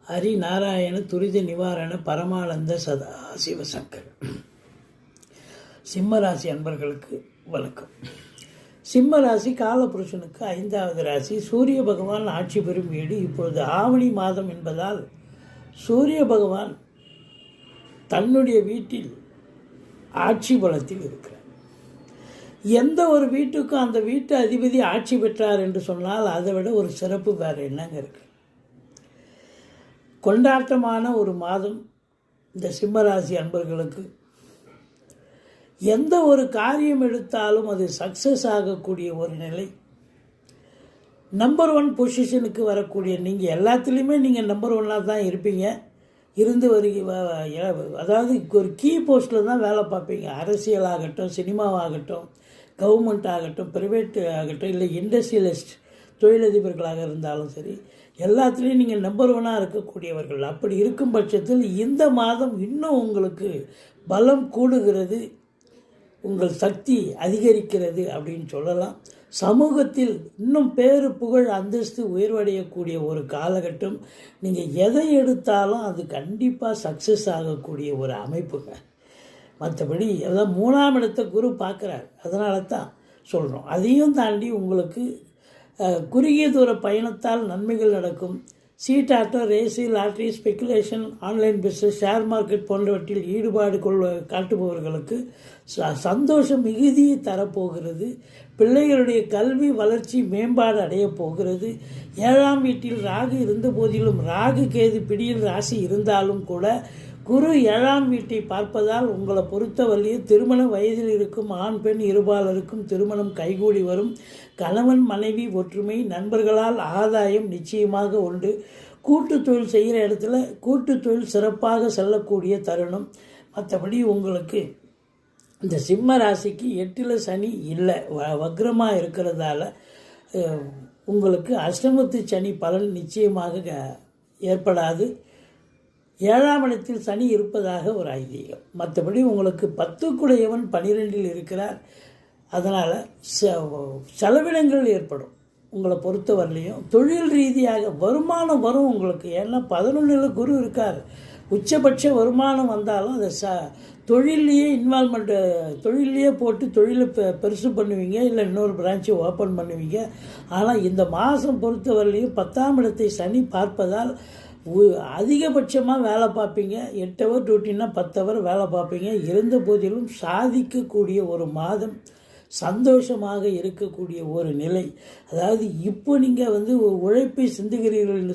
ஹரி நாராயண துரித நிவாரண பரமானந்த சதா சிவசங்கர். சிம்மராசி அன்பர்களுக்கு வணக்கம். சிம்மராசி காலபுருஷனுக்கு 5வது ராசி. சூரிய பகவான் ஆட்சி பெறும் வீடு. இப்பொழுது ஆவணி மாதம் என்பதால் சூரிய பகவான் தன்னுடைய வீட்டில் ஆட்சி பலத்தில் இருக்கிறார். எந்த ஒரு வீட்டுக்கும் அந்த வீட்டு அதிபதி ஆட்சி பெற்றார் என்று சொன்னால் அதை விட ஒரு சிறப்பு வேறு என்னங்க இருக்குது? கொண்டாட்டமான ஒரு மாதம் இந்த சிம்மராசி அன்பர்களுக்கு. எந்த ஒரு காரியம் எடுத்தாலும் அது சக்ஸஸ் ஆகக்கூடிய ஒரு நிலை. நம்பர் 1 பொசிஷனுக்கு வரக்கூடிய நீங்கள் எல்லாத்துலேயுமே நீங்கள் நம்பர் 1ஆக தான் இருப்பீங்க. இருந்து அதாவது ஒரு கீ போஸ்ட்டில் தான் வேலை பார்ப்பீங்க. அரசியலாகட்டும், சினிமாவாகட்டும், கவர்மெண்ட் ஆகட்டும், ப்ரைவேட் ஆகட்டும், இல்லை இண்டஸ்ட்ரியலிஸ்ட் தொழிலதிபர்களாக இருந்தாலும் சரி, எல்லாத்துலேயும் நீங்கள் நம்பர் 1ஆக இருக்கக்கூடியவர்கள். அப்படி இருக்கும் பட்சத்தில் இந்த மாதம் இன்னும் உங்களுக்கு பலம் கூடுகிறது, உங்கள் சக்தி அதிகரிக்கிறது அப்படின்னு சொல்லலாம். சமூகத்தில் இன்னும் பேரு புகழ் அந்தஸ்து உயர்வடையக்கூடிய ஒரு காலகட்டம். நீங்கள் எதை எடுத்தாலும் அது கண்டிப்பாக சக்ஸஸ் ஆகக்கூடிய ஒரு அமைப்புங்க. மற்றபடி அதான் 3ஆம் இடத்தை குரு பார்க்குறார், அதனால தான் சொல்கிறோம். அதையும் தாண்டி உங்களுக்கு குறுகிய தூர பயணத்தால் நன்மைகள் நடக்கும். சீட்டாட்டம், race, lottery, speculation, online business, share market போன்றவற்றில் ஈடுபாடு காட்டுபவர்களுக்கு சந்தோஷம் மிகுதியை தரப்போகிறது. பிள்ளைகளுடைய கல்வி வளர்ச்சி மேம்பாடு அடையப் போகிறது. 7ஆம் வீட்டில் ராகு இருந்த போதிலும், ராகு கேது பிடியில் ராசி இருந்தாலும் கூட குரு 7ஆம் வீட்டை பார்ப்பதால் உங்களை பொறுத்தவரையில் திருமண வயதில் இருக்கும் ஆண் பெண் இருபாலருக்கும் திருமணம் கைகூடி வரும். கணவன் மனைவி ஒற்றுமை, நண்பர்களால் ஆதாயம் நிச்சயமாக உண்டு. கூட்டு தொழில் செய்கிற இடத்துல கூட்டு தொழில் சிறப்பாக செல்லக்கூடிய தருணம். மற்றபடி உங்களுக்கு இந்த சிம்ம ராசிக்கு 8ல் சனி இல்லை, வக்ரமாக இருக்கிறதால உங்களுக்கு அஷ்டமத்து சனி பலன் நிச்சயமாக ஏற்படாது. 7ஆம் இடத்தில் சனி இருப்பதாக ஒரு ஐதீகம். மற்றபடி உங்களுக்கு 10 12இல் இருக்கிறார். அதனால் செலவினங்கள் ஏற்படும். உங்களை பொறுத்தவரையிலையும் தொழில் ரீதியாக வருமானம் வரும் உங்களுக்கு. ஏன்னா 11இல் குரு இருக்கார். உச்சபட்ச வருமானம் வந்தாலும் அதை தொழிலையே இன்வால்மெண்ட்டு, தொழிலையே போட்டு தொழிலை பெருசு பண்ணுவீங்க, இல்லை இன்னொரு பிரான்ச்சை ஓப்பன் பண்ணுவீங்க. ஆனால் இந்த மாதம் பொறுத்தவரையிலையும் 10ஆம் இடத்தை சனி பார்ப்பதால் அதிகபட்சமாக வேலை பார்ப்பீங்க. 8 ஹவர் டியூட்டின்னா 10 ஹவர் வேலை பார்ப்பீங்க. இருந்த போதிலும் சாதிக்கக்கூடிய ஒரு மாதம், சந்தோஷமாக இருக்கக்கூடிய ஒரு நிலை. அதாவது இப்போ நீங்கள் உழைப்பை சிந்துகிறீர்கள் என்று